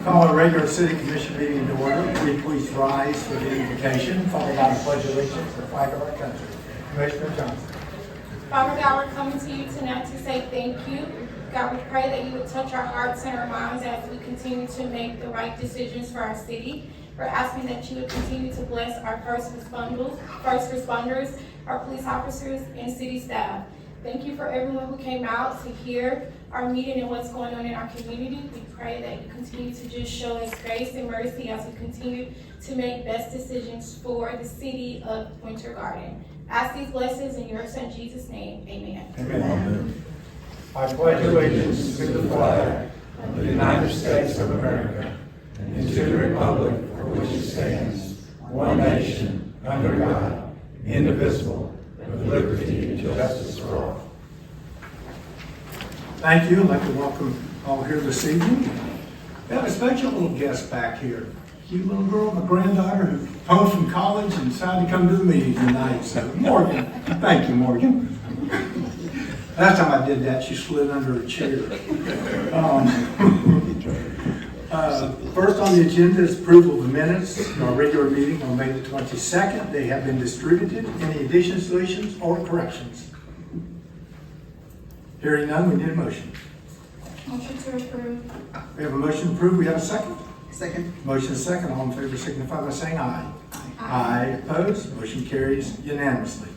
Call a regular city commission meeting to order. Will you please rise for the invocation, followed by the pledge of allegiance to the flag of our country. Commissioner Johnson. Father God, we're coming to you tonight to say thank you. God, we pray that you would touch our hearts and our minds as we continue to make the right decisions for our city. We're asking that you would continue to bless our first responders, our police officers, and city staff. Thank you for everyone who came out to hear our meeting and what's going on in our community. We pray that you continue to just show us grace and mercy as we continue to make best decisions for the city of Winter Garden. Ask these blessings in your son Jesus' name. Amen. Amen. I pledge allegiance to the flag of the United States of America and to the republic for which it stands, one nation, under God, indivisible, with liberty and justice for all. Thank you. I'd like to welcome all here this evening. We have a special little guest back here. Cute little girl, my granddaughter, who home from college and decided to come to the meeting tonight. So, Morgan, thank you, Morgan. Last time I did that, she slid under a chair. First on the agenda is approval of the minutes of our regular meeting on May the 22nd. They have been distributed. Any additions, deletions, or corrections? Hearing none, we need a motion. Motion to approve. We have a motion to approve. We have a second. Second. Motion is second. All in favor signify by saying aye. Aye. Opposed? Motion carries unanimously.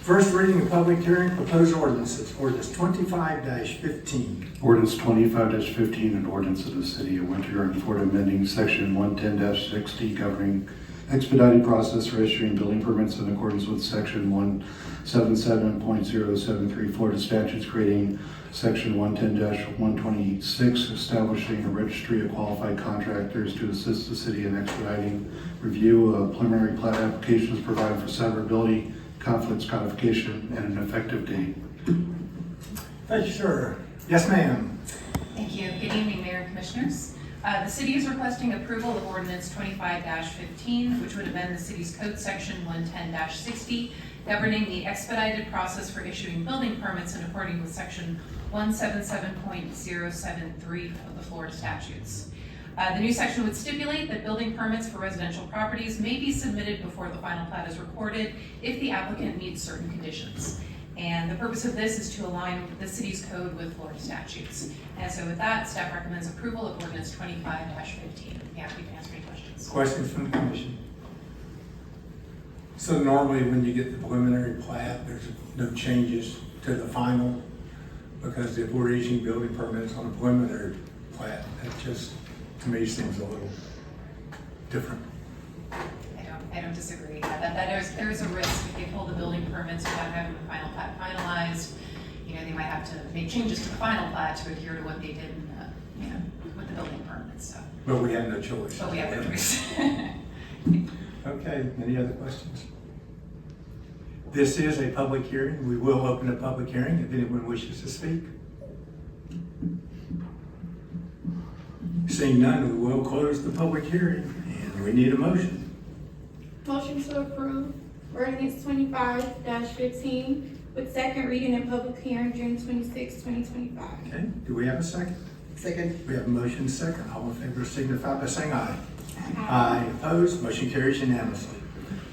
First reading of public hearing, proposed ordinances. Ordinance 25-15. Ordinance 25-15, an ordinance of the City of Winter Garden, Florida, amending Section 110-60 governing expedited process for issuing building permits in accordance with Section 177.073 Florida statutes, creating Section 110-126, establishing a registry of qualified contractors to assist the city in expediting review of preliminary plat applications, providing for severability, conflicts, codification, and an effective date. Thank you, sir. Yes, ma'am. Thank you. Good evening, Mayor and Commissioners. The city is requesting approval of ordinance 25-15, which would amend the city's code section 110-60, governing the expedited process for issuing building permits in accordance with section 177.073 of the Florida statutes. The new section would stipulate that building permits for residential properties may be submitted before the final plat is recorded if the applicant meets certain conditions. And the purpose of this is to align the city's code with Florida statutes. And so with that, staff recommends approval of ordinance 25-15. Yeah, we can answer any questions. Questions from the commission? So normally when you get the preliminary plat, there's no changes to the final, because if we're issuing building permits on a preliminary plat, that just, to me, seems a little different. I don't disagree. There is a risk if they pull the building permits without having the final plat finalized. You know, they might have to make changes to the final plat to adhere to what they did in with the building permits. So. But we have no choice. But we have no choice. Okay, any other questions? This is a public hearing. We will open a public hearing if anyone wishes to speak. Seeing none, we will close the public hearing, and we need a motion. Motion to approve ordinance 25-15 with second reading and public hearing June 26, 2025. Okay, do we have a second? Second. We have a motion second. All in favor signify by saying aye. Aye. Opposed? Motion carries unanimously.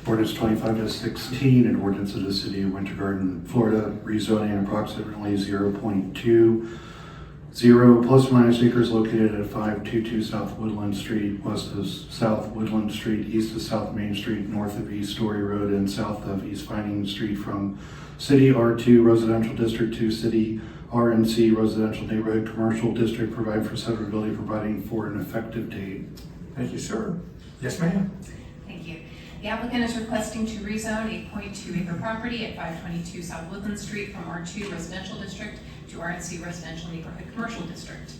Ordinance 25-16, an ordinance of the City of Winter Garden, Florida, rezoning approximately 0.20 plus or minus acres located at 522 South Woodland Street, west of South Woodland Street, east of South Main Street, north of East Story Road, and south of East Vining Street, from City R2 Residential District to City RNC Residential Neighborhood Commercial District, provide for severability, providing for an effective date. Thank you, sir. Yes, ma'am. Thank you. The applicant is requesting to rezone a 0.2 acre property at 522 South Woodland Street from R2 Residential District to RNC Residential Neighborhood Commercial District.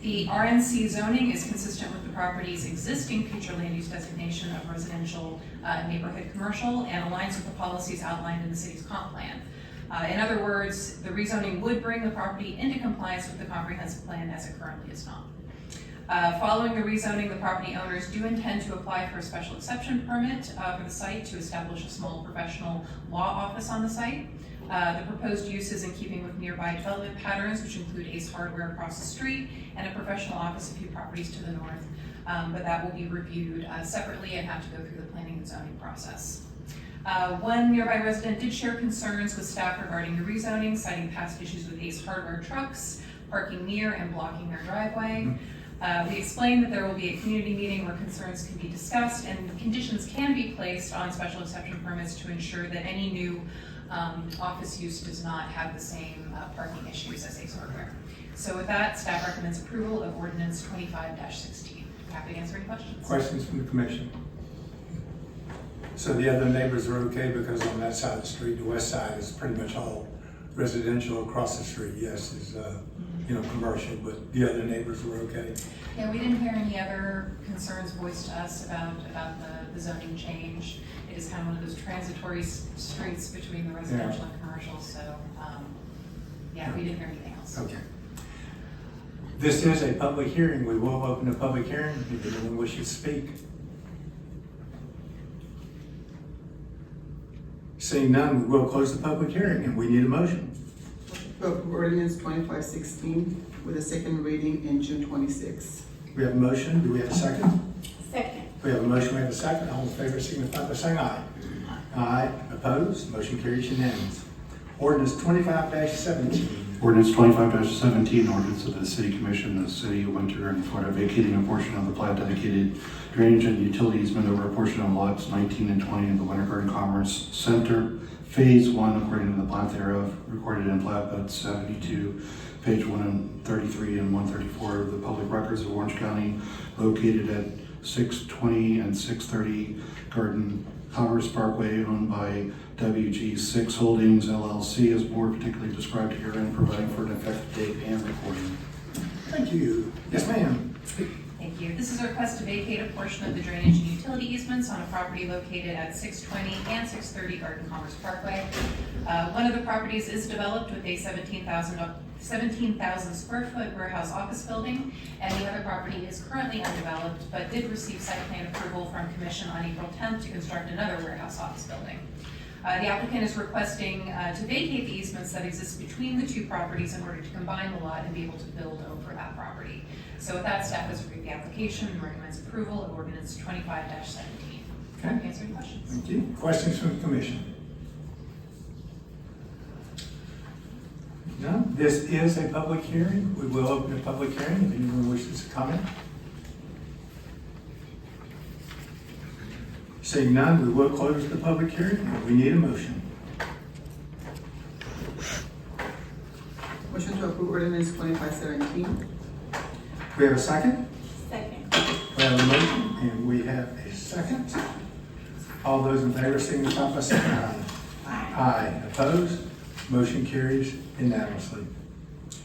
The RNC zoning is consistent with the property's existing future land use designation of residential neighborhood commercial and aligns with the policies outlined in the city's comp plan. In other words, the rezoning would bring the property into compliance with the comprehensive plan as it currently is not. Following the rezoning, the property owners do intend to apply for a special exception permit for the site to establish a small professional law office on the site. The proposed use is in keeping with nearby development patterns, which include Ace Hardware across the street and a professional office a few properties to the north. But that will be reviewed separately and have to go through the planning and zoning process. One nearby resident did share concerns with staff regarding the rezoning, citing past issues with Ace Hardware trucks parking near and blocking their driveway. We explained that there will be a community meeting where concerns can be discussed and conditions can be placed on special exception permits to ensure that any new office use does not have the same parking issues as Ace Hardware. So with that, staff recommends approval of ordinance 25-16. Happy to answer any questions. Questions from the commission? So the other neighbors are okay because on that side of the street, the west side is pretty much all residential. Across the street, yes, is commercial, but the other neighbors were okay. Yeah, we didn't hear any other concerns voiced to us about the zoning change. It is kind of one of those transitory streets between the residential and commercial, so, we didn't hear anything else. Okay. This is a public hearing. We will open a public hearing if anyone wishes to speak. Seeing none, we will close the public hearing and we need a motion. Of ordinance 2516 with a second reading in June 26. We have a motion. Do we have a second? Second. We have a motion. We have a second. All in favor signify by saying aye. Aye. Opposed? Motion carries unanimous. Ordinance 25-17. Ordinance 25-17, ordinance of the City Commission of the City of Winter Garden, Florida, vacating a portion of the plat dedicated drainage and utility easement over a portion of lots 19 and 20 of the Winter Garden Commerce Center, Phase 1, according to the plat thereof, recorded in Plat Book 72, page 133 and 134 of the Public Records of Orange County, located at 620 and 630 Garden Commerce Parkway, owned by WG6 Holdings LLC, as board particularly described herein, providing for an effective date and recording. Thank you. Yes, ma'am. Thank you. This is a request to vacate a portion of the drainage and utility easements on a property located at 620 and 630 Garden Commerce Parkway. One of the properties is developed with a 17,000 square foot warehouse office building, and the other property is currently undeveloped, but did receive site plan approval from Commission on April 10th to construct another warehouse office building. The applicant is requesting to vacate the easements that exist between the two properties in order to combine the lot and be able to build over that property. So with that, staff has reviewed the application and recommends approval of ordinance 25-17. Okay. Answer any questions? Thank you. Questions from the commission? No? This is a public hearing. We will open a public hearing if anyone wishes to comment. Seeing none, we will close the public hearing. We need a motion. Motion to approve ordinance 2517. We have a second? Second. We have a motion and we have a second. All those in favor signify by saying aye. Aye. Opposed? Motion carries unanimously.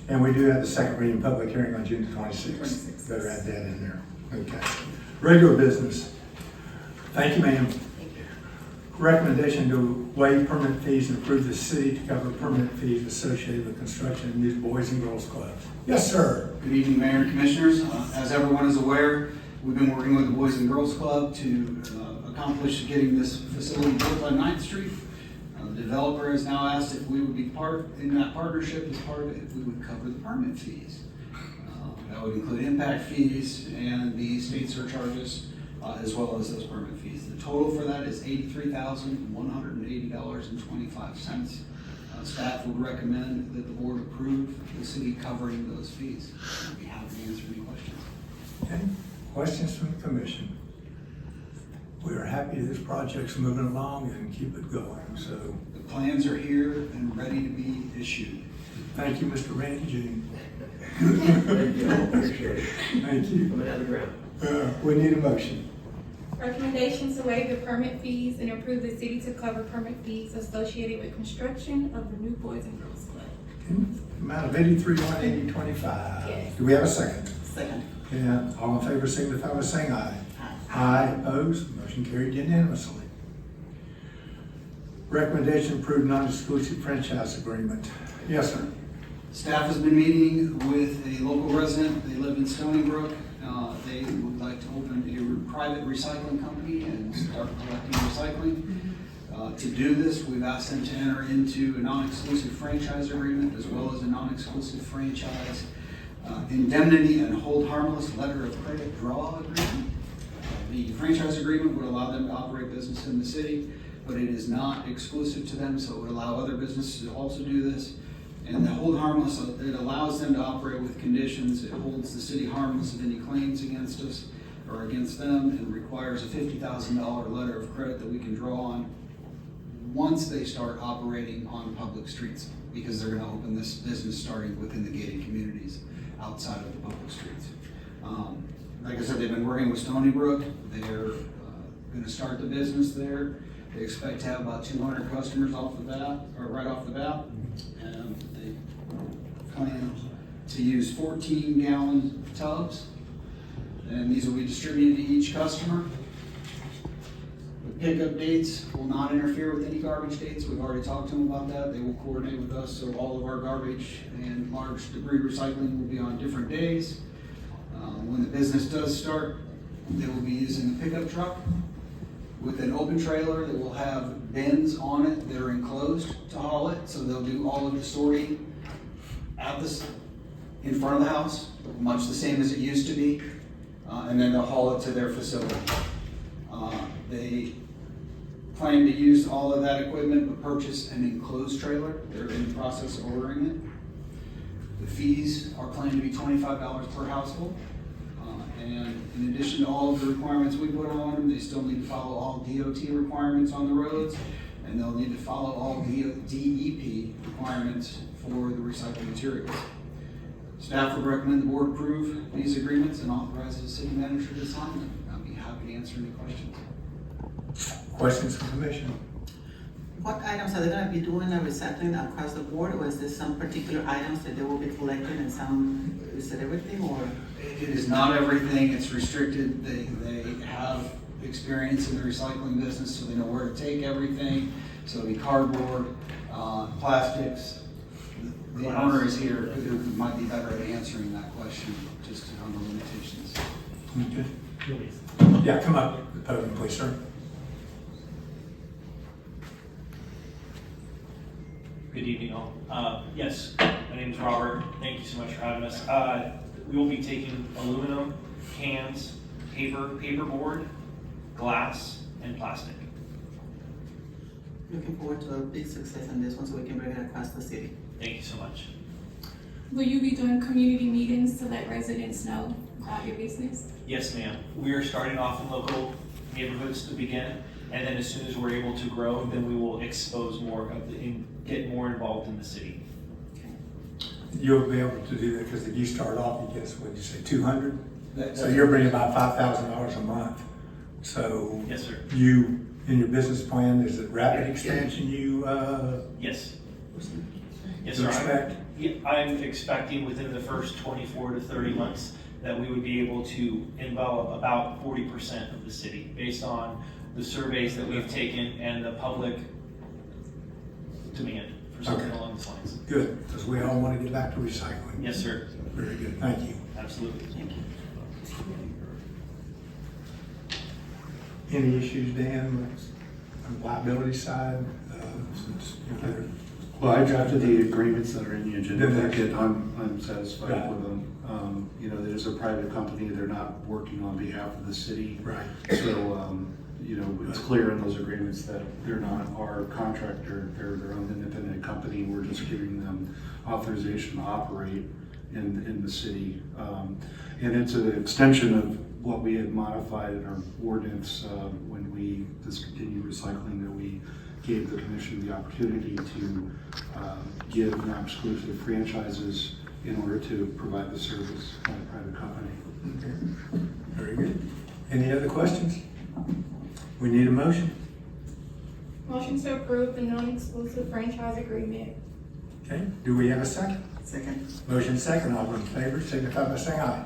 And we do have the second reading public hearing on June 26th. Better add that in there. Okay. Regular business. Thank you, ma'am. Recommendation to waive permit fees and approve the city to cover permit fees associated with construction of new Boys and Girls Clubs. Yes, sir. Good evening, Mayor and Commissioners. As everyone is aware, we've been working with the Boys and Girls Club to accomplish getting this facility built on 9th Street. The developer has now asked if we would be part in that partnership as part of it, if we would cover the permit fees. That would include impact fees and the state surcharges, as well as those permit fees. The total for that is $83,180.25. Staff would recommend that the board approve the city covering those fees. I'd be happy to answer any questions. Okay. Questions from the commission? We are happy this project's moving along and keep it going. So The plans are here and ready to be issued. thank you, Mr. Randy Jean. Thank you, I appreciate it. Thank you. Coming out of the ground. We need a motion. Recommendation to waive the permit fees and approve the city to cover permit fees associated with construction of the new Boys and Girls Club. Okay. Amount of $83,180.25. Yes. Do we have a second? Second. Yeah, all in favor signify by saying aye. Aye. Opposed? Motion carried unanimously. Recommendation to approve non-exclusive franchise agreement. Yes, sir. Staff has been meeting with a local resident. They live in Stony Brook. They would like to open a private recycling company and start collecting recycling. To do this, we've asked them to enter into a non-exclusive franchise agreement as well as a non-exclusive franchise indemnity and hold harmless letter of credit draw agreement. The franchise agreement would allow them to operate business in the city, but it is not exclusive to them, so it would allow other businesses to also do this. And the hold harmless, it allows them to operate with conditions. It holds the city harmless of any claims against us or against them, and requires a $50,000 letter of credit that we can draw on once they start operating on public streets, because they're gonna open this business starting within the gated communities outside of the public streets. Like I said, they've been working with Stony Brook. They're gonna start the business there. They expect to have about 200 customers off the bat, or right off the bat. And they plan to use 14-gallon tubs, and these will be distributed to each customer. The pickup dates will not interfere with any garbage dates. We've already talked to them about that. They will coordinate with us, so all of our garbage and large debris recycling will be on different days. When the business does start, they will be using the pickup truck with an open trailer that will have bins on it that are enclosed to haul it. So they'll do all of the sorting at this, in front of the house, much the same as it used to be. And then they'll haul it to their facility. They plan to use all of that equipment but purchase an enclosed trailer. They're in the process of ordering it. The fees are planned to be $25 per household. And in addition to all of the requirements we put on them, they still need to follow all DOT requirements on the roads, and they'll need to follow all DEP requirements for the recycled materials. Staff would recommend the board approve these agreements and authorize the city manager to sign them. I'll be happy to answer any questions. Questions from the commission? What items are they gonna be doing the recycling across the board, or is there some particular items that they will be collecting and some, is it everything, or? It is not everything, it's restricted. They have experience in the recycling business, so they know where to take everything. So it'll be cardboard, plastics. The owner is here, who might be better at answering that question, just on the limitations. Okay. Yeah, come up, to the podium, please, sir. Good evening, all. Yes, my name is Robert. Thank you so much for having us. We will be taking aluminum, cans, paperboard, glass, and plastic. Looking forward to a big success on this one, so we can bring it across the city. Thank you so much. Will you be doing community meetings to let residents know about your business? Yes, ma'am. We are starting off in local neighborhoods to begin, and then as soon as we're able to grow, then we will expose more of and get more involved in the city. You'll be able to do that, because if you start off, you guess, what'd you say, 200? That's- So you're bringing about $5,000 a month. So Yes, sir. you, in your business plan, is it rapid expansion Yes. Yes, you sir. expect? I'm expecting within the first 24 to 30 months that we would be able to envelop about 40% of the city based on the surveys that we've taken and the public demand for something Okay. along those lines. Good, because we all want to get back to recycling. Yes, sir. Very good, thank you. Absolutely. Any issues, Dan, on the liability side? Since you're there? Well, I drafted the agreements that are in the agenda Good. packet. I'm satisfied Right. with them. You know, there's a private company, they're not working on behalf of the city. Right. So, you know, it's clear in those agreements that they're not our contractor, they're their own independent company. We're just giving them authorization to operate in the city. And it's an extension of what we had modified in our ordinance when we discontinued recycling, that we gave the commission the opportunity to give non-exclusive franchises in order to provide the service by a private company. Okay. Very good. Any other questions? We need a motion. Motion to approve the non-exclusive franchise agreement. Okay, do we have a second? Second. Motion second, all in favor, signify by saying aye.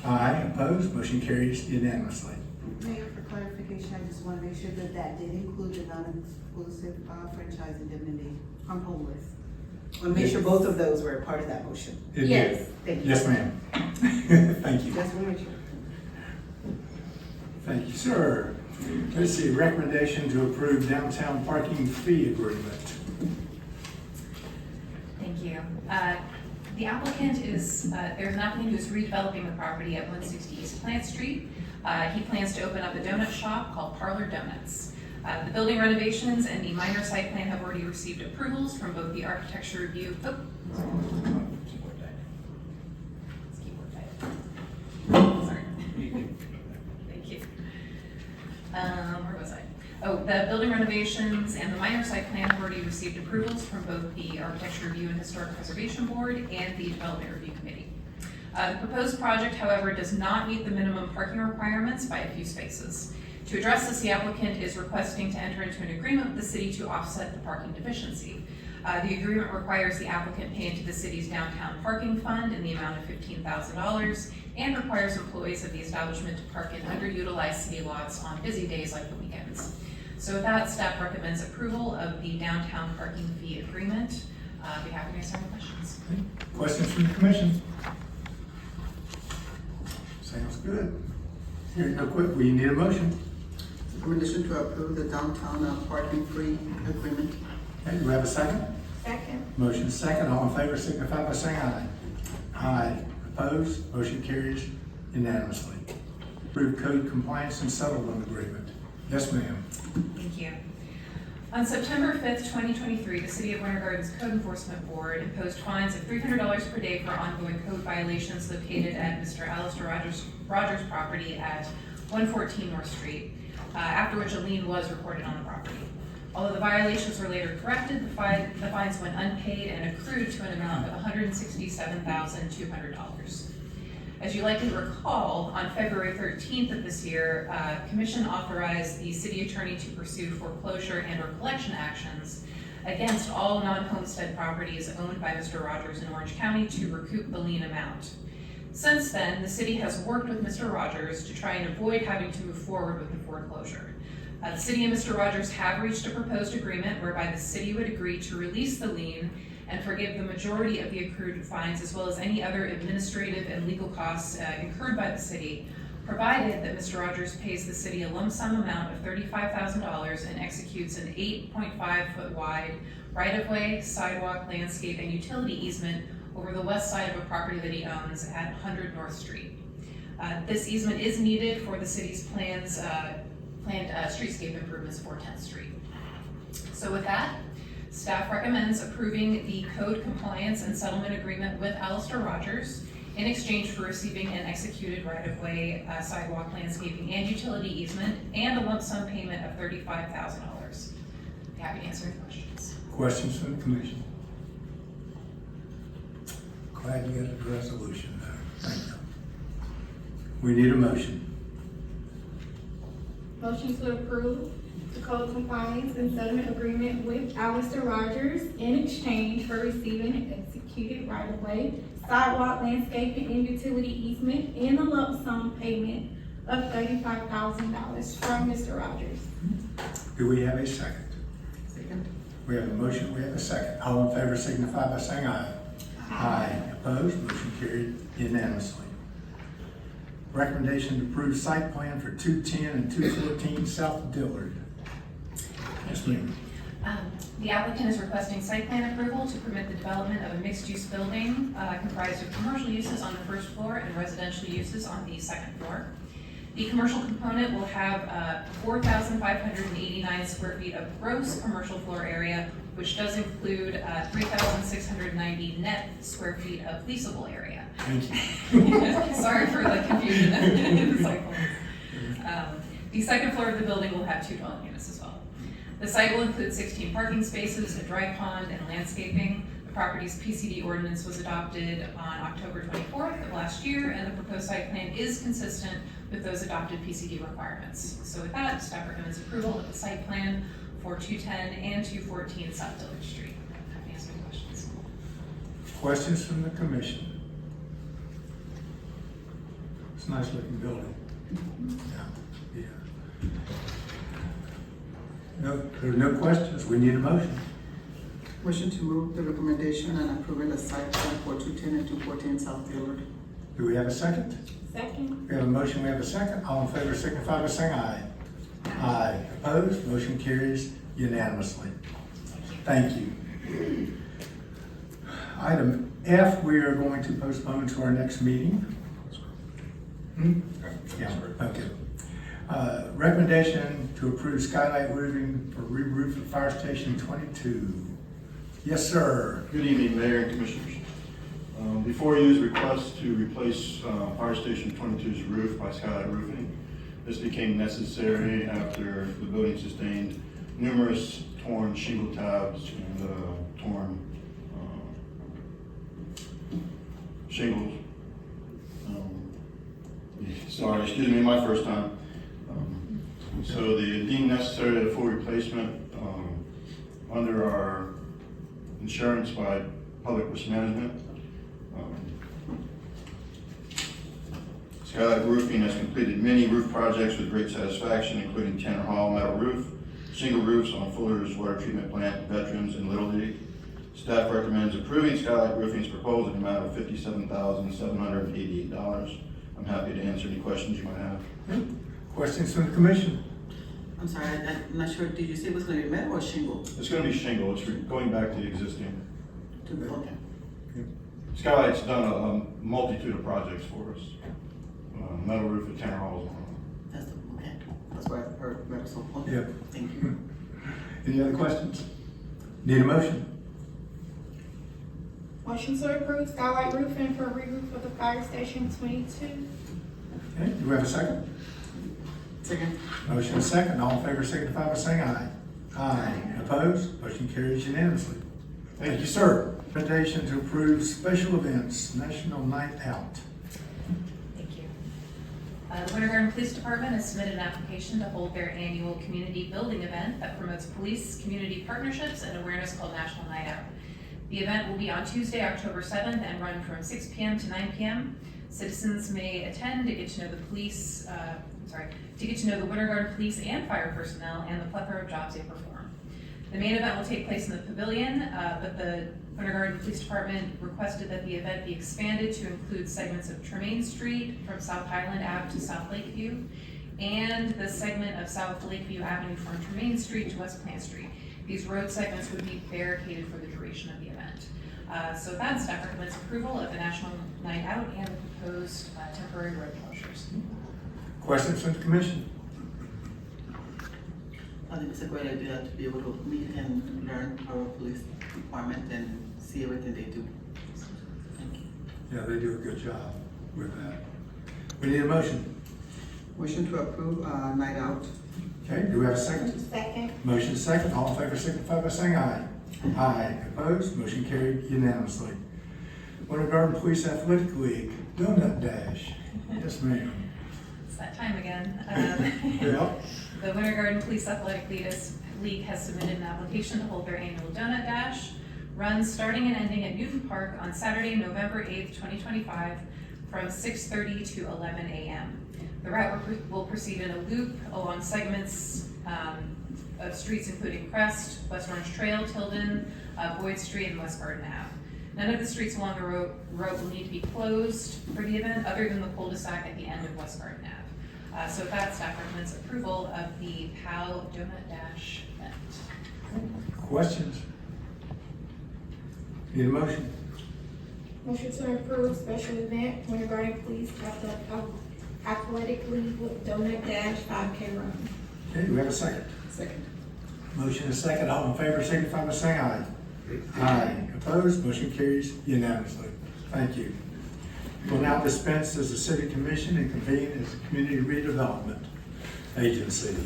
Aye, opposed, motion carries unanimously. Mayor, for clarification, I just want to make sure that that did include the non-exclusive franchise indemnity from homeless. I want to make sure both of those were a part of that motion. It did. Yes. Thank you. Yes, ma'am. Thank you. Just want to make sure. Thank you, sir. Let's see, recommendation to approve downtown parking fee agreement. Thank you. The applicant is, there's an applicant who's redeveloping the property at 160 East Plant Street. He plans to open up a donut shop called Parlor Donuts. The building renovations and the minor site plan have already received approvals from both the architecture review. Oh, sorry. Keyboard died. It's keyboard died. Sorry. Thank you. Where was I? Oh, the building renovations and the minor site plan have already received approvals from both the Architecture Review and Historic Preservation Board and the Development Review Committee. The proposed project, however, does not meet the minimum parking requirements by a few spaces. To address this, the applicant is requesting to enter into an agreement with the city to offset the parking deficiency. The agreement requires the applicant pay into the city's downtown parking fund in the amount of $15,000 and requires employees of the establishment to park in underutilized city lots on busy days like the weekends. So with that, staff recommends approval of the downtown parking fee agreement. I'd be happy to answer any questions. Questions from the commission? Sounds good. Hearing no quick, we need a motion. Recommendation to approve the downtown parking fee agreement. Okay, do we have a second? Second. Motion second, all in favor signify by saying aye. Aye. Opposed? Motion carries unanimously. Approve code compliance and settlement agreement. Yes, ma'am. Thank you. On September 5th, 2023, the City of Winter Garden's Code Enforcement Board imposed fines of $300 per day for ongoing code violations located at Mr. Alistair Rogers' property at 114 North Street, after which a lien was recorded on the property. Although the violations were later corrected, the fines went unpaid and accrued to an amount of $167,200. As you likely recall, on February 13th of this year, Commission authorized the city attorney to pursue foreclosure and or collection actions against all non-homestead properties owned by Mr. Rogers in Orange County to recoup the lien amount. Since then, the city has worked with Mr. Rogers to try and avoid having to move forward with the foreclosure. The city and Mr. Rogers have reached a proposed agreement whereby the city would agree to release the lien and forgive the majority of the accrued fines as well as any other administrative and legal costs incurred by the city, provided that Mr. Rogers pays the city a lump sum amount of $35,000 and executes an 8.5-foot wide right-of-way, sidewalk, landscape, and utility easement over the west side of a property that he owns at 100 North Street. This easement is needed for the city's planned streetscape improvements for 10th Street. So with that, staff recommends approving the code compliance and settlement agreement with Alistair Rogers in exchange for receiving an executed right-of-way, sidewalk, landscaping, and utility easement, and a lump sum payment of $35,000. Happy to answer any questions. Questions from the commission? Glad you got the resolution there. Thank you. We need a motion. Motion to approve the code compliance and settlement agreement with Alistair Rogers in exchange for receiving an executed right-of-way, sidewalk, landscaping, and utility easement, and a lump sum payment of $35,000 from Mr. Rogers. Do we have a second? Second. We have a motion, we have a second. All in favor signify by saying aye. Aye. Opposed? Motion carried unanimously. Recommendation to approve site plan for 210 and 214 South Dillard. Yes, ma'am. The applicant is requesting site plan approval to permit the development of a mixed-use building comprised of commercial uses on the first floor and residential uses on the second floor. The commercial component will have 4,589 square feet of gross commercial floor area, which does include 3,690 net square feet of leasable area. Thank you. Sorry for the confusion. It's like, the second floor of the building will have 2 dwelling units as well. The site will include 16 parking spaces, a dry pond, and landscaping. The property's PCD ordinance was adopted on October 24th of last year, and the proposed site plan is consistent with those adopted PCD requirements. So with that, staff recommends approval of the site plan for 210 and 214 South Dillard Street. Happy to answer any questions. Questions from the commission? It's a nice looking building. Yeah. No, there are no questions. We need a motion. Motion to move the recommendation and approving the site plan for 210 and 214 South Dillard. Do we have a second? Second. We have a motion, we have a second. All in favor signify by saying aye. Aye. Opposed? Motion carries unanimously. Thank you. Item F, we are going to postpone to our next meeting. Yeah, okay. Recommendation to approve skylight roofing for re-roof of Fire Station 22. Yes, sir. Good evening, Mayor and Commissioners. Before you is a request to replace Fire Station 22's roof by Skylight Roofing. This became necessary after the building sustained numerous torn shingle tabs and torn shingles. Sorry, excuse me, my first time. So they deemed necessary a full replacement under our insurance by Public Risk Management. Skylight Roofing has completed many roof projects with great satisfaction, including Tanner Hall metal roof, shingle roofs on Fuller's Water Treatment Plant, Veterans, and Little League. Staff recommends approving Skylight Roofing's proposal in the amount of $57,788. I'm happy to answer any questions you might have. Questions from the commission? I'm sorry, I'm not sure, did you say it was gonna be metal or shingle? It's going to be shingle. It's going back to the existing. Okay. Skylight's done a multitude of projects for us. Metal roof at Tanner Hall is one of them. Okay, that's where I heard metal, so, okay. Yep. Thank you. Any other questions? Need a motion? Motion to approve skylight roofing for re-roof of the Fire Station 22. Okay, do we have a second? Second. Motion is second. All in favor signify by saying aye. Aye. Opposed? Motion carries unanimously. Thank you, sir. Recommendation to approve special events, National Night Out. Thank you. The Winter Garden Police Department has submitted an application to hold their annual community building event that promotes police, community partnerships, and awareness called National Night Out. The event will be on Tuesday, October 7th, and run from 6 p.m. to 9 p.m. Citizens may attend to get to know the police, to get to know the Winter Garden Police and fire personnel and the plethora of jobs they perform. The main event will take place in the pavilion, but the Winter Garden Police Department requested that the event be expanded to include segments of Tremaine Street from South Highland Ave to South Lakeview, and the segment of South Lakeview Avenue from Tremaine Street to West Plant Street. These road segments would be barricaded for the duration of the event. So with that, staff recommends approval of the National Night Out and the proposed temporary road closures. Questions from the commission? I think it's a great idea to be able to meet and learn our police department and see everything they do. Thank you. Yeah, they do a good job with that. We need a motion. Motion to approve, night out. Okay, do we have a second? Second. Motion is second. All in favor signify by saying aye. Aye. Opposed? Motion carried unanimously. Winter Garden Police Athletic League, Donut Dash. Yes, ma'am. It's that time again. Yep. The Winter Garden Police Athletic League has submitted an application to hold their annual Donut Dash, runs starting and ending at Newton Park on Saturday, November 8th, 2025, from 6:30 to 11 a.m. The route will proceed in a loop along segments of streets including Crest, West Orange Trail, Tilden, Boyd Street, and West Garden Ave. None of the streets along the road will need to be closed for the event, other than the cul-de-sac at the end of West Garden Ave. So with that, staff recommends approval of the POW Donut Dash event. Questions? Need a motion? Motion to approve special event, Winter Garden Police Athletic League with Donut Dash 5K run. Okay, do we have a second? Second. Motion is second. All in favor signify by saying aye. Aye. Opposed? Motion carries unanimously. Thank you. We'll now dispense as a city commission and convene as a community redevelopment agency.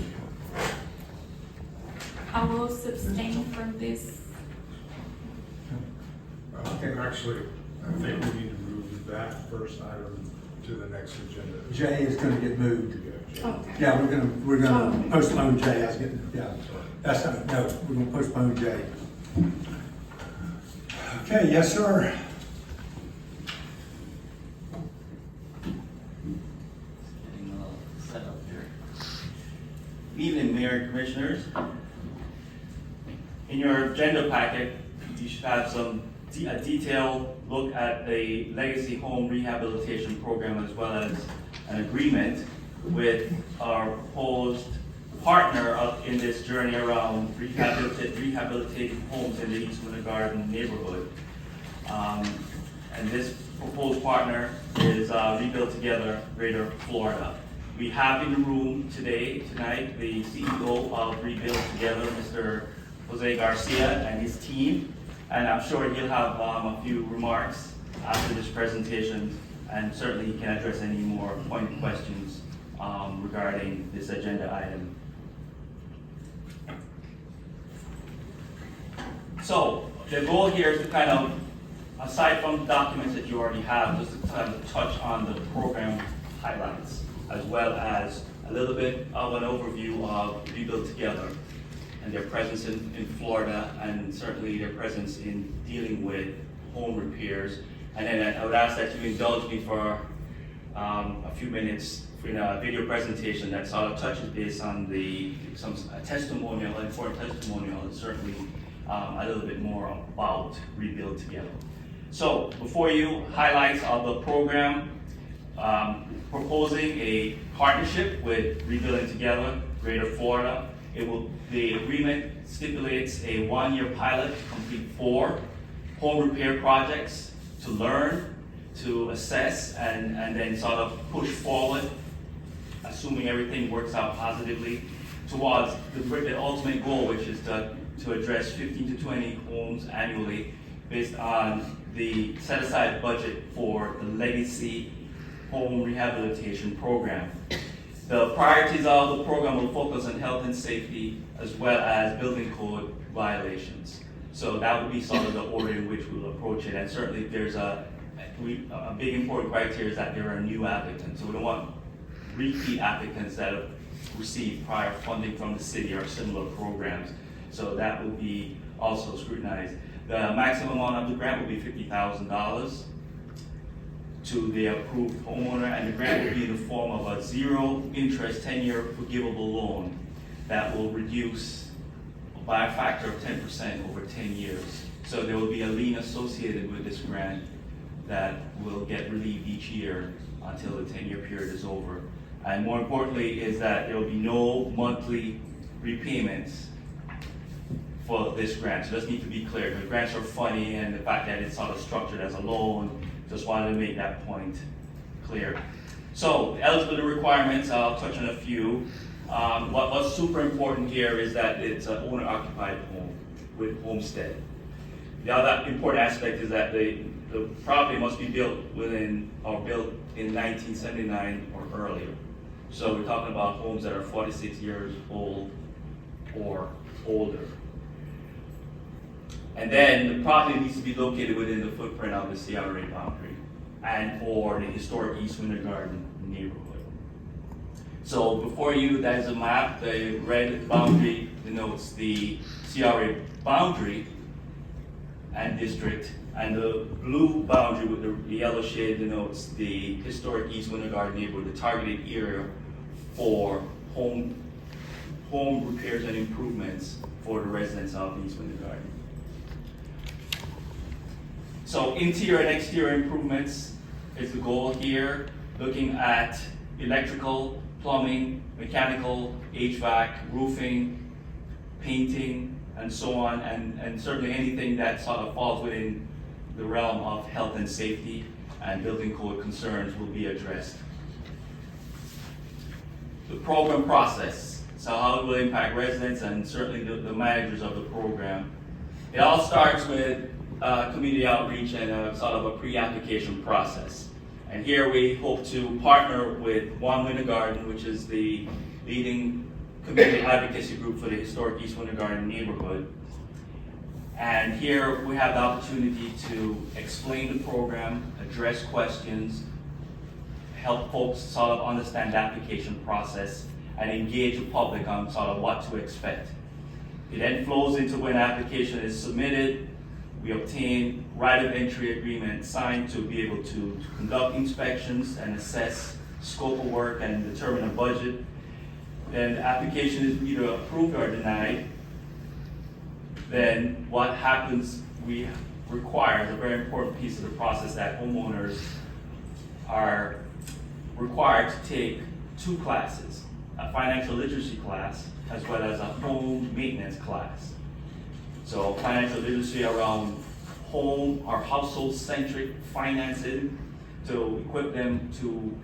I will abstain from this. Actually, I think we need to move that first item to the next agenda. J is gonna get moved. Okay. Yeah, we're gonna postpone J. I was getting, yeah. That's not, no, we're gonna postpone J. Okay, yes, sir. Getting a little set up here. Evening, Mayor and Commissioners. In your agenda packet, you should have a detailed look at the Legacy Home Rehabilitation Program, as well as an agreement with our proposed partner in this journey around rehabilitating homes in the East Winter Garden neighborhood. And this proposed partner is Rebuild Together Greater Florida. We have in the room tonight, the CEO of Rebuild Together, Mr. Jose Garcia, and his team. And I'm sure he'll have a few remarks after this presentation, and certainly he can address any more pointed questions regarding this agenda item. So the goal here is to kind of, aside from the documents that you already have, just to kind of touch on the program highlights, as well as a little bit of an overview of Rebuild Together and their presence in Florida, and certainly their presence in dealing with home repairs. And then I would ask that you indulge me for a few minutes in a video presentation that sort of touches base on some testimonial, important testimonial, and certainly a little bit more about Rebuild Together. So before you, highlights of the program, proposing a partnership with Rebuilding Together Greater Florida. The agreement stipulates a 1-year pilot to complete 4 home repair projects to learn, to assess, and then sort of push forward, assuming everything works out positively, towards the ultimate goal, which is to address 15 to 20 homes annually based on the set-aside budget for the Legacy Home Rehabilitation Program. The priorities of the program will focus on health and safety as well as building code violations. So that would be sort of the order in which we'll approach it. And certainly there's a big important criteria is that there are new applicants. So we don't want repeat applicants that have received prior funding from the city or similar programs. So that will be also scrutinized. The maximum amount of the grant will be $50,000 to the approved homeowner, and the grant will be in the form of a 0-interest 10-year forgivable loan that will reduce by a factor of 10% over 10 years. So there will be a lien associated with this grant that will get relieved each year until the 10-year period is over. And more importantly is that there will be no monthly repayments for this grant. So this needs to be clear. The grants are funny, and the fact that it's sort of structured as a loan, just wanted to make that point clear. So the eligibility requirements, I'll touch on a few. What's super important here is that it's an owner-occupied home with homestead. The other important aspect is that the property must be built in 1979 or earlier. So we're talking about homes that are 46 years old or older. And then the property needs to be located within the footprint of the CRA boundary and or the historic East Winter Garden neighborhood. So before you, that is a map. The red boundary denotes the CRA boundary and district, and the blue boundary with the yellow shade denotes the historic East Winter Garden neighborhood, the targeted area for home repairs and improvements for the residents of East Winter Garden. So interior and exterior improvements is the goal here, looking at electrical, plumbing, mechanical, HVAC, roofing, painting, and so on, and certainly anything that sort of falls within the realm of health and safety and building code concerns will be addressed. The program process, so how it will impact residents and certainly the managers of the program. It all starts with community outreach and a sort of a pre-application process. And here we hope to partner with One Winter Garden, which is the leading community advocacy group for the historic East Winter Garden neighborhood. And here we have the opportunity to explain the program, address questions, help folks sort of understand the application process, and engage the public on sort of what to expect. It then flows into when an application is submitted. We obtain right of entry agreement signed to be able to conduct inspections and assess scope of work and determine a budget. Then the application is either approved or denied. Then what happens, we require, a very important piece of the process, that homeowners are required to take 2 classes. a financial literacy class, as well as a home maintenance class. So financial literacy around home or household-centric financing to equip them to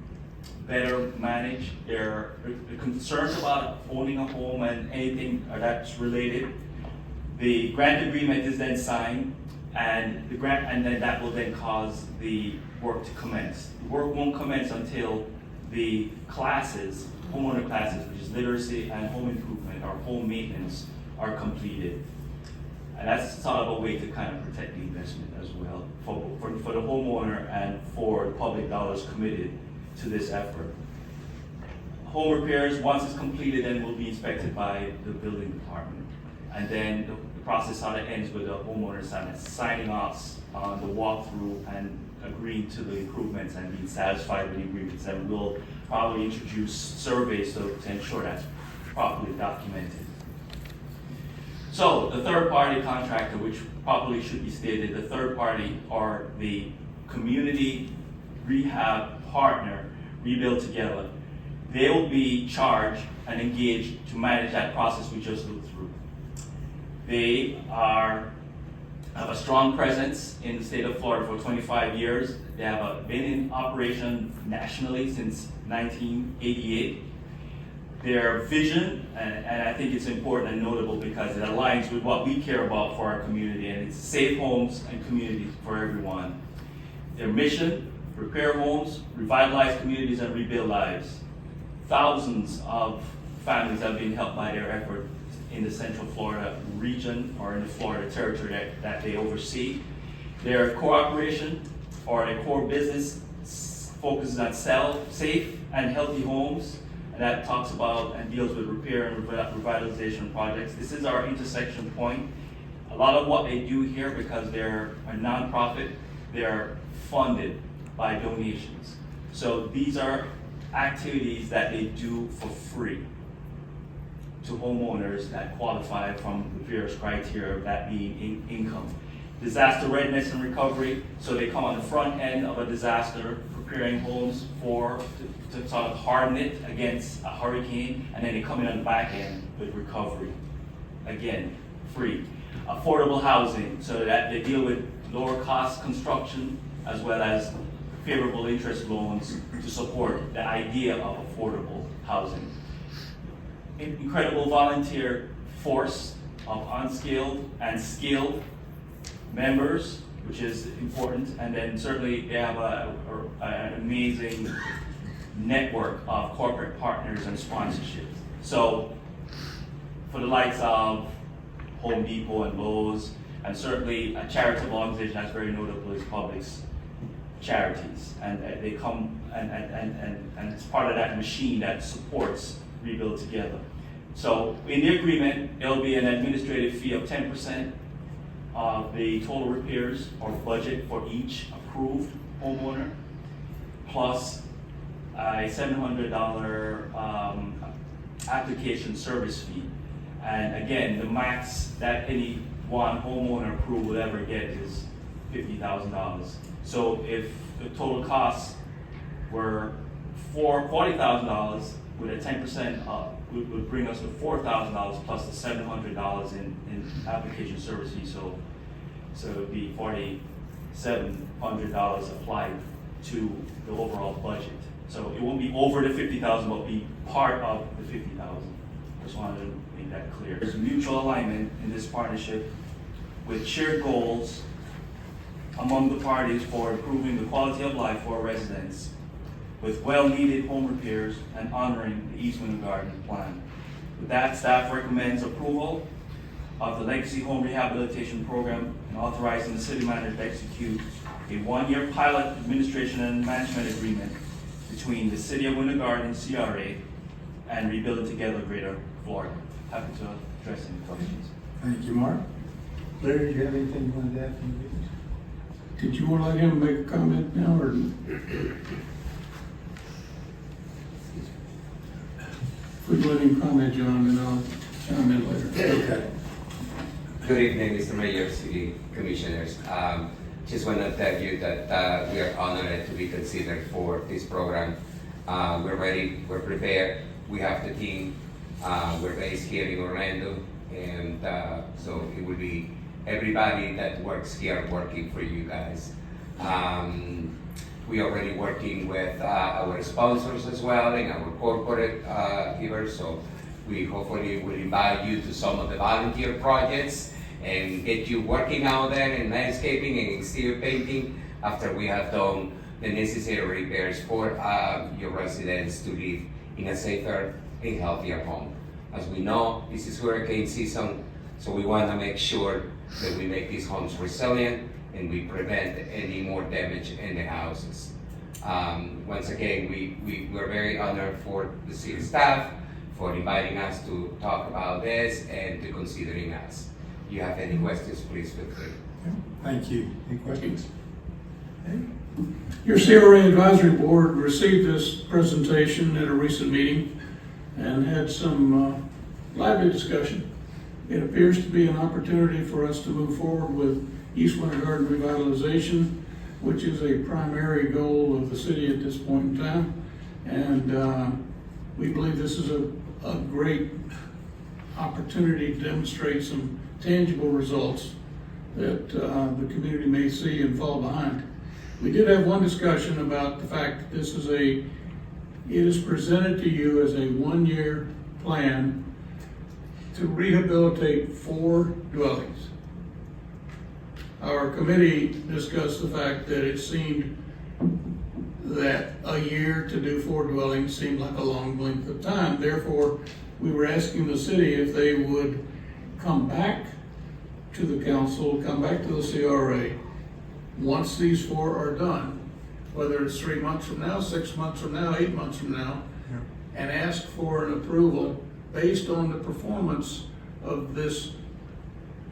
better manage their concerns about owning a home and anything that's related. The grant agreement is then signed, and then that will then cause the work to commence. The work won't commence until the classes, homeowner classes, which is literacy and home improvement or home maintenance, are completed. And that's sort of a way to kind of protect the investment as well for the homeowner and for the public dollars committed to this effort. Home repairs, once it's completed, then will be inspected by the building department. And then the process sort of ends with the homeowner signing off on the walkthrough and agreeing to the improvements and being satisfied with the agreements. And we'll probably introduce surveys to ensure that's properly documented. So the third party contractor, which properly should be stated, the third party are the community rehab partner, Rebuild Together. They will be charged and engaged to manage that process we just looked through. They have a strong presence in the state of Florida for 25 years. They have been in operation nationally since 1988. Their vision, and I think it's important and notable because it aligns with what we care about for our community, and it's safe homes and communities for everyone. Their mission: repair homes, revitalize communities, and rebuild lives. Thousands of families have been helped by their effort in the Central Florida region or in the Florida territory that they oversee. Their core operation or their core business focuses on safe and healthy homes, and that talks about and deals with repair and revitalization projects. This is our intersection point. A lot of what they do here, because they're a nonprofit, they're funded by donations. So these are activities that they do for free to homeowners that qualify from the various criteria, that being income. Disaster readiness and recovery, so they come on the front end of a disaster, preparing homes to sort of harden it against a hurricane, and then they come in on the back end with recovery. Again, free. Affordable housing, so that they deal with lower cost construction as well as favorable interest loans to support the idea of affordable housing. Incredible volunteer force of unskilled and skilled members, which is important, and then certainly they have an amazing network of corporate partners and sponsorships. So for the likes of Home Depot and Lowe's, and certainly a charitable organization that's very notable is Publix Charities, and they come and it's part of that machine that supports Rebuild Together. So in the agreement, there will be an administrative fee of 10% of the total repairs or budget for each approved homeowner, plus a $700 application service fee. And again, the max that any one homeowner approved will ever get is $50,000. So if the total costs were $40,000, with a 10% would bring us to $4,000 plus the $700 in application service fee. So it would be $4,700 applied to the overall budget. So it won't be over the $50,000, but be part of the $50,000. Just wanted to make that clear. There's mutual alignment in this partnership with shared goals among the parties for improving the quality of life for our residents, with well-needed home repairs and honoring the East Winter Garden plan. With that, staff recommends approval of the Legacy Home Rehabilitation Program and authorizing the city manager to execute a one-year pilot administration and management agreement between the City of Winter Garden, CRA, and Rebuild Together Greater Florida. Happy to address any questions. Thank you, Mark. Larry, do you have anything you want to add? Did you want to let him make a comment now, or? If we let him comment, John, and I'll chime in later. Okay. Good evening, Mr. Mayor, City Commissioners. Just want to tell you that we are honored to be considered for this program. We're ready, we're prepared, We have the team, we're based here in Orlando, and so it will be everybody that works here working for you guys. We already working with our sponsors as well and our corporate givers, so we hopefully will invite you to some of the volunteer projects and get you working out there in landscaping and exterior painting after we have done the necessary repairs for your residents to live in a safer and healthier home. As we know, this is hurricane season, so we want to make sure that we make these homes resilient and we prevent any more damage in the houses. Once again, we're very honored for the city staff for inviting us to talk about this and to considering us. If you have any questions, please feel free. Thank you. Any questions? Okay. Your CRA Advisory Board received this presentation at a recent meeting and had some lively discussion. It appears to be an opportunity for us to move forward with East Winter Garden revitalization, which is a primary goal of the city at this point in time. And we believe this is a great opportunity to demonstrate some tangible results that the community may see and fall behind. We did have one discussion about the fact that this is it is presented to you as a one-year plan to rehabilitate 4 dwellings. Our committee discussed the fact that it seemed that a year to do 4 dwellings seemed like a long length of time. Therefore, we were asking the city if they would come back to the council, come back to the CRA, once these 4 are done, whether it's 3 months from now, 6 months from now, 8 months from now, and ask for an approval based on the performance of this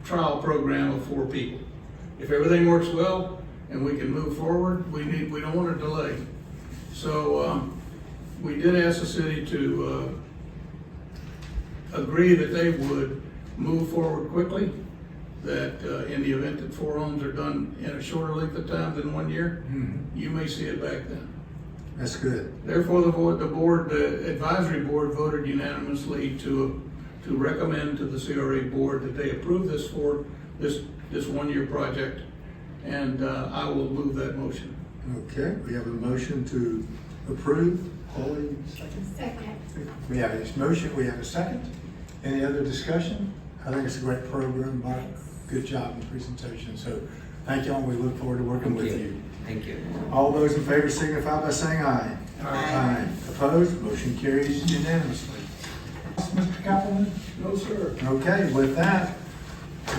trial program of 4 people. If everything works well and we can move forward, we don't want to delay. So we did ask the city to agree that they would move forward quickly, that in the event that 4 homes are done in a shorter length of time than 1 year, you may see it back then. That's good. Therefore, the advisory board voted unanimously to recommend to the CRA board that they approve this for this 1-year project, and I will move that motion. Okay, we have a motion to approve. Holly, second? Second. We have a motion, we have a second. Any other discussion? I think it's a great program, Mark. Good job in the presentation. So thank you all. We look forward to working with you. Thank you. All those in favor signify by saying aye. Aye. Opposed? Motion carries unanimously. Mr. Kappelman? No, sir. Okay, with that,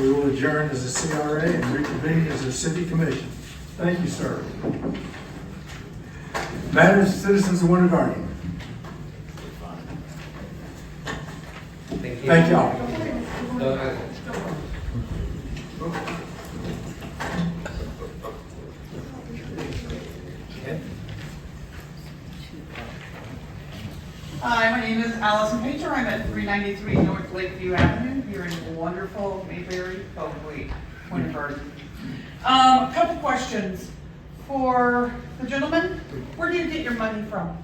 we will adjourn as a CRA and reconvene as a city commission. Thank you, sir. Matters of citizens of Winter Garden. Thank you. Thank y'all. Hi, my name is Allison Painter. I'm at 393 North Lakeview Avenue here in wonderful Mayberry, Bellevue, Winter Garden. A couple questions. For the gentleman, where do you get your money from?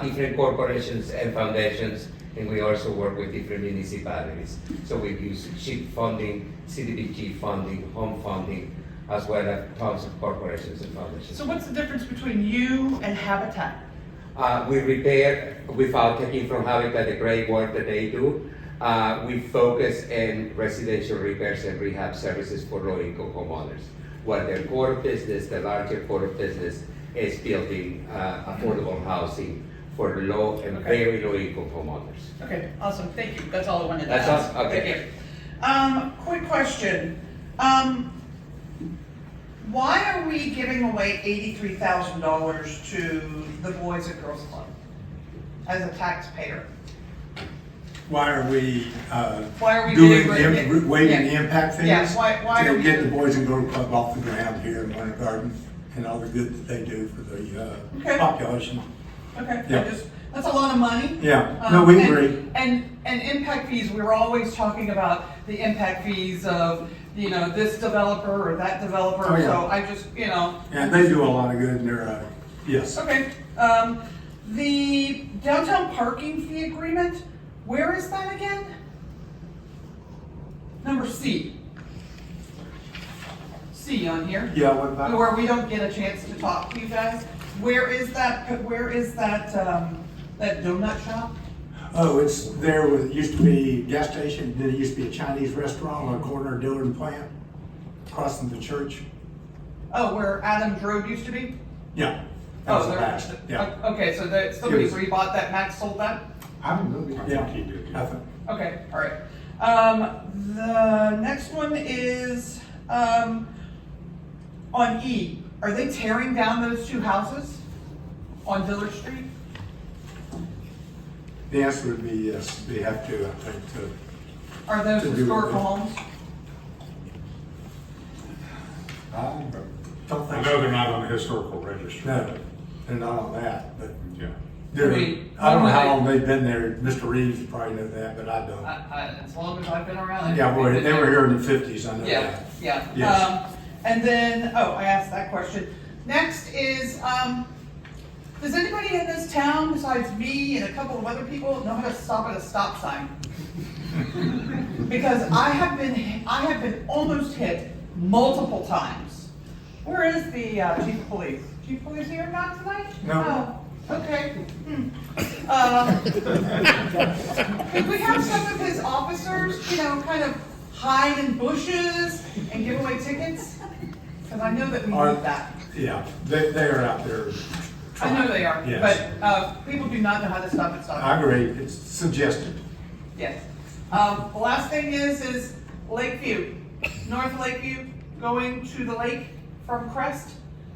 Different corporations and foundations, and we also work with different municipalities. So we use CHIP funding, CDBG funding, home funding, as well as tons of corporations and foundations. So what's the difference between you and Habitat? We repair without taking from Habitat the great work that they do. We focus in residential repairs and rehab services for low-income homeowners, where their core business, the larger core of business, is building affordable housing for low and very low-income homeowners. Okay, awesome. Thank you. That's all I wanted to That's ask. all? Okay. Thank you. Quick question. Why are we giving away $83,000 to the Boys and Girls Club as a taxpayer? Why are we doing waiving the impact fees? Yeah, why are to we get the Boys and Girls Club off the ground here in Winter Garden and all the good that they do for the population. Okay, Yeah. that's a lot of money. Yeah, no, we agree. And impact fees, we're always talking about the impact fees of, this developer or that developer. Oh, yeah. So I just, Yeah, they do a lot of good and they're, yes. Okay, The downtown parking fee agreement, where is that again? Number C. C on here. Yeah, what about? Where we don't get a chance to talk to you guys. Where is that that donut shop? Oh, it's there with, it used to be a gas station, then it used to be a Chinese restaurant on the corner of Dillard and Plant, across from the church. Oh, where Adams Road used to be? Yeah. That was Oh, the there, last, yeah. okay, so somebody rebought that, Max sold that? I don't know, yeah. he did, yeah. I think. Okay, all right. The next one is, on E. Are they tearing down those two houses on Village Street? The answer would be yes, they have to, I think, to. Are those To do historical it. homes? I don't I think. know they're not on the historical register. No, they're not on that, but Yeah. they're, I mean, I don't know how normally- long they've been there. Mr. Reeves probably know that, but I don't. As long as I've been around. Yeah, boy, they were here in the 50s, I know Yeah, that. yeah. Yes. And then, I asked that question. Next is, does anybody in this town besides me and a couple of other people know how to stop at a stop sign? Because I have been almost hit multiple times. Where is the chief of police? Chief of police here not tonight? No. Oh, okay. Could we have some of his officers, kind of hide in bushes and give away tickets? Because I know that we need that. Yeah, they are out there. I know they are, Yes. but people do not know how to stop at stop. I agree, it's suggested. Yes. The last thing is Lakeview, North Lakeview, going to the lake from Crest.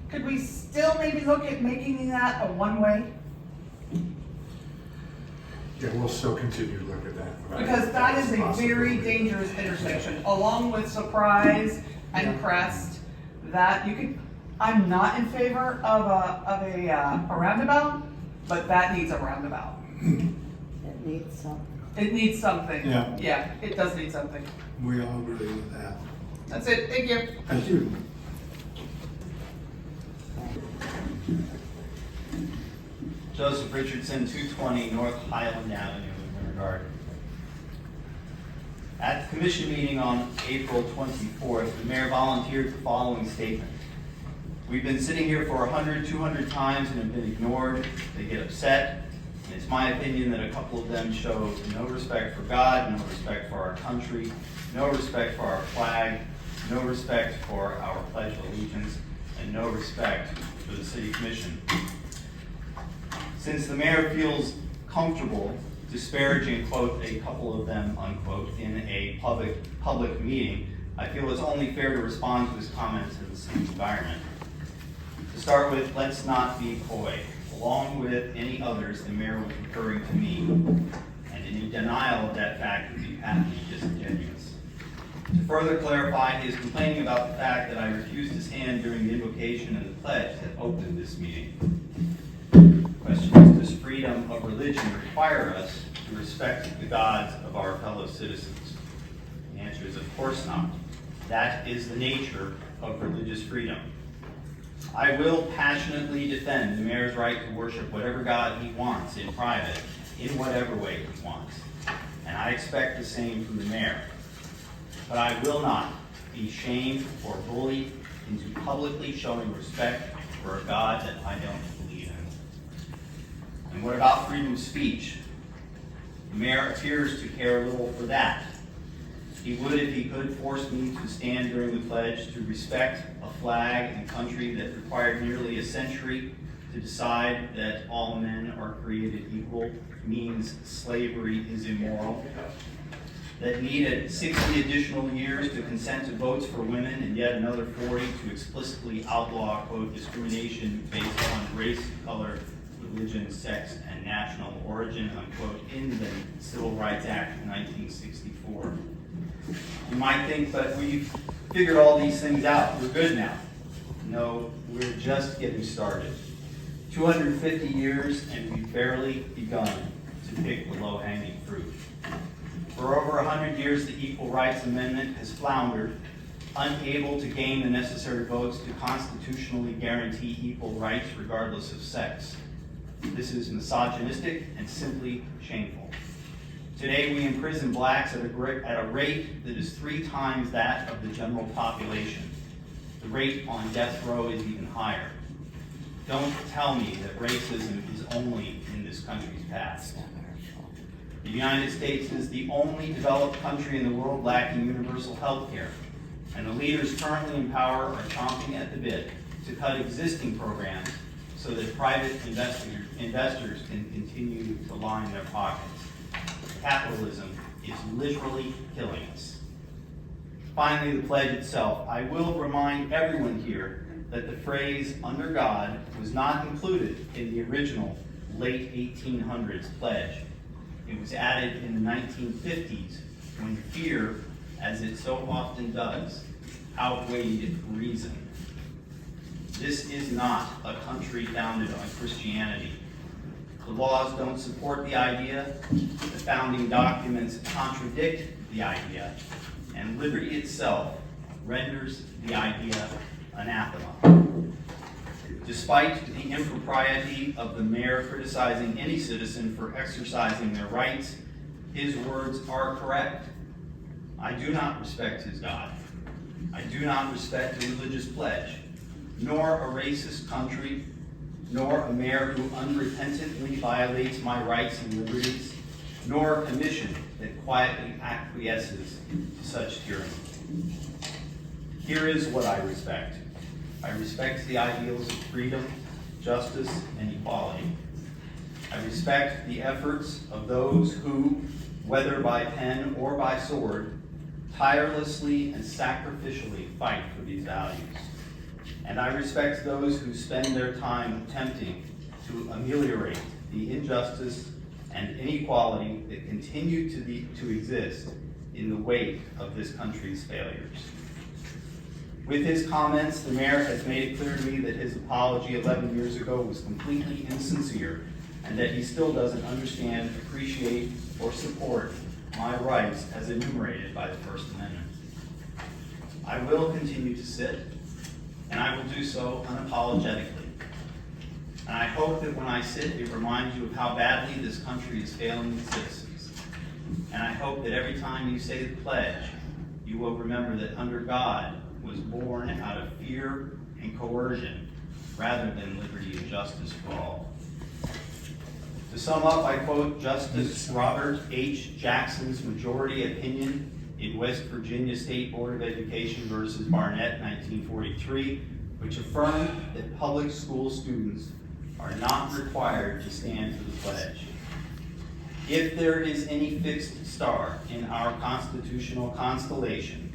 Could we still maybe look at making that a one-way? Yeah, we'll still continue to look at that. Because that is a very dangerous intersection, along with Surprise and Crest, that you could, I'm not in favor of a roundabout, but that needs a roundabout. It needs some. It needs something. Yeah. Yeah, it does need something. We all agree with that. That's it, thank you. Thank you. Joseph Richardson, 220 North Highland Avenue in Winter Garden. At the commission meeting on April 24th, the mayor volunteered the following statement. We've been sitting here for 100, 200 times and have been ignored. They get upset. And it's my opinion that a couple of them show no respect for God, no respect for our country, no respect for our flag, no respect for our Pledge of Allegiance, and no respect for the city commission. Since the mayor feels comfortable disparaging, quote, a couple of them, unquote, in a public meeting, I feel it's only fair to respond to his comments in the same environment. To start with, let's not be coy. Along with any others, the mayor was referring to me, and any denial of that fact would be patently disingenuous. To further clarify, he is complaining about the fact that I refused his hand during the invocation and the pledge that opened this meeting. The question is, does freedom of religion require us to respect the gods of our fellow citizens? The answer is, of course not. That is the nature of religious freedom. I will passionately defend the mayor's right to worship whatever God he wants in private, in whatever way he wants. And I expect the same from the mayor. But I will not be shamed or bullied into publicly showing respect for a God that I don't believe in. And what about freedom of speech? The mayor appears to care little for that. He would, if he could, force me to stand during the pledge to respect a flag and country that required nearly a century to decide that all men are created equal, means slavery is immoral, that needed 60 additional years to consent to votes for women and yet another 40 to explicitly outlaw, quote, discrimination based on race, color, religion, sex, and national origin, unquote, in the Civil Rights Act of 1964. You might think, but we've figured all these things out. We're good now. No, we're just getting started. 250 years, and we've barely begun to pick the low-hanging fruit. For over 100 years, the Equal Rights Amendment has floundered, unable to gain the necessary votes to constitutionally guarantee equal rights regardless of sex. This is misogynistic and simply shameful. Today, we imprison blacks at a rate that is 3 times that of the general population. The rate on death row is even higher. Don't tell me that racism is only in this country's past. The United States is the only developed country in the world lacking universal health care, and the leaders currently in power are chomping at the bit to cut existing programs so that private investors can continue to line their pockets. Capitalism is literally killing us. Finally, the pledge itself. I will remind everyone here that the phrase "under God" was not included in the original late 1800s pledge. It was added in the 1950s when fear, as it so often does, outweighed reason. This is not a country founded on Christianity. The laws don't support the idea, the founding documents contradict the idea, and liberty itself renders the idea anathema. Despite the impropriety of the mayor criticizing any citizen for exercising their rights, his words are correct. I do not respect his God. I do not respect a religious pledge, nor a racist country, nor a mayor who unrepentantly violates my rights and liberties, nor a commission that quietly acquiesces to such tyranny. Here is what I respect. I respect the ideals of freedom, justice, and equality. I respect the efforts of those who, whether by pen or by sword, tirelessly and sacrificially fight for these values. And I respect those who spend their time attempting to ameliorate the injustice and inequality that continue to exist in the wake of this country's failures. With his comments, the mayor has made it clear to me that his apology 11 years ago was completely insincere and that he still doesn't understand, appreciate, or support my rights as enumerated by the First Amendment. I will continue to sit, and I will do so unapologetically. And I hope that when I sit, it reminds you of how badly this country is failing its citizens. And I hope that every time you say the pledge, you will remember that under God was born out of fear and coercion rather than liberty and justice for all. To sum up, I quote Justice Robert H. Jackson's majority opinion in West Virginia State Board of Education versus Barnett, 1943, which affirmed that public school students are not required to stand for the pledge. If there is any fixed star in our constitutional constellation,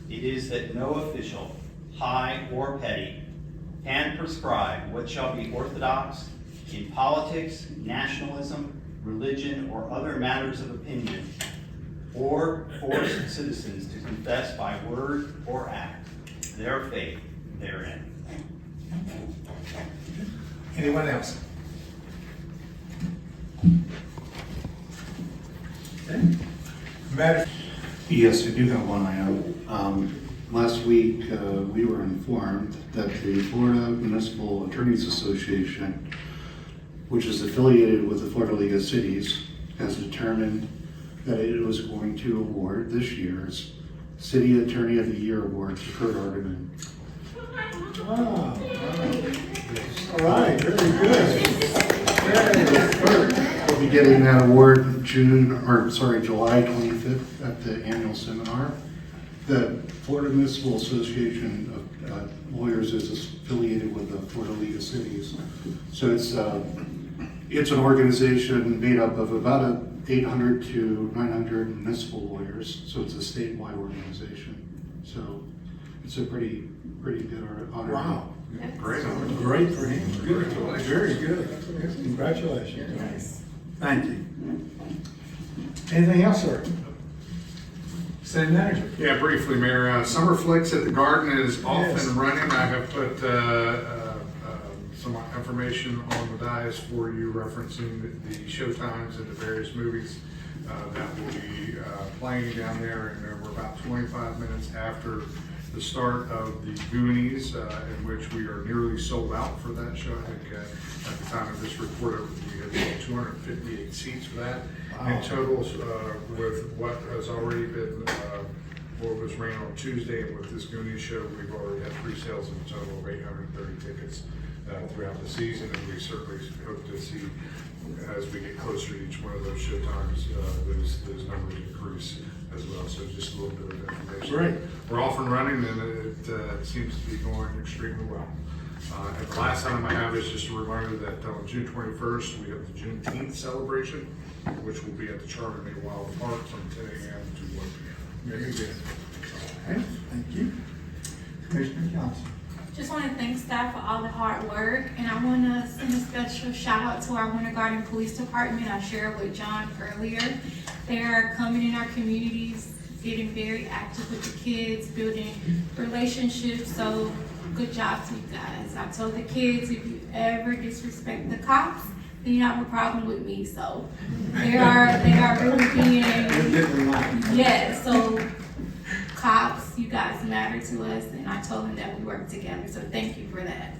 it is that no official, high or petty, can prescribe what shall be orthodox in politics, nationalism, religion, or other matters of opinion, or force citizens to confess by word or act their faith therein. Anyone else? Okay. Matter. Yes, I do have one item. Last week, we were informed that the Florida Municipal Attorneys Association, which is affiliated with the Florida League of Cities, has determined that it was going to award this year's City Attorney of the Year award to Kurt Argeman. Wow. All right, very good. Very good. We'll be getting that award July 25th at the annual seminar. The Florida Municipal Association of Lawyers is affiliated with the Florida League of Cities. So it's an organization made up of about 800 to 900 municipal lawyers. So it's a statewide organization. So it's a pretty good honor. Wow. Great. Great for him. Good. Very good. Congratulations. Yes. Thank you. Anything else, sir? City manager. Yeah, briefly, Mayor. Summer Flicks at the Garden is off Yes. and running. I have put some information on the dais for you referencing the show times and the various movies that will be playing down there. And we're about 25 minutes after the start of the Goonies, in which we are nearly sold out for that show. I think at the time of this report, we had 258 seats for that. In total, with what has already been, what was ran on Tuesday, and with this Goonies show, we've already had pre-sales in a total of 830 tickets throughout the season, and we certainly hope to see, as we get closer to each one of those showtimes, those numbers increase as well. So just a little bit of information. Great. We're off and running, and it seems to be going extremely well. And the last item I have is just a reminder that on June 21st, we have the Juneteenth celebration, which will be at the Chardonnay Wild Park from 10 a.m. to 1 p.m. Very good. All right, thank you. Commissioner Johnson. Just want to thank staff for all the hard work, and I want to send a special shout out to our Winter Garden Police Department. I shared with John earlier. They are coming in our communities, getting very active with the kids, building relationships. So good job to you guys. I told the kids, if you ever disrespect the cops, then you have a problem with me. So they are really being, yeah, so cops, you guys matter to us, and I told them that we work together, so thank you for that.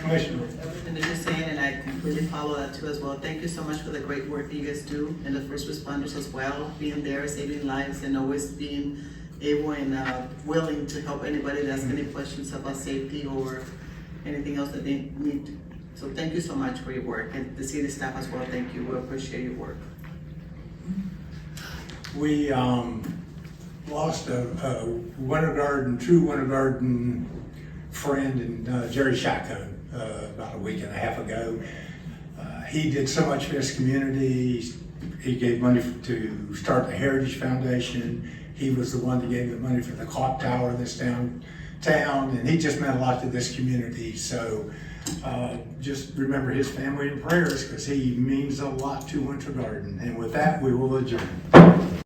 Commissioner. And they're just saying, and I completely follow that too as well. Thank you so much for the great work that you guys do, and the first responders as well, being there, saving lives, and always being able and willing to help anybody that has any questions about safety or anything else that they need. So thank you so much for your work, and the city staff as well, thank you. We appreciate your work. We lost a true Winter Garden friend in Jerry Shotgun about a week and a half ago. He did so much for his community. He gave money to start the Heritage Foundation. He was the one that gave the money for the clock tower that's downtown, and he just meant a lot to this community. So just remember his family in prayers, because he means a lot to Winter Garden. And with that, we will adjourn.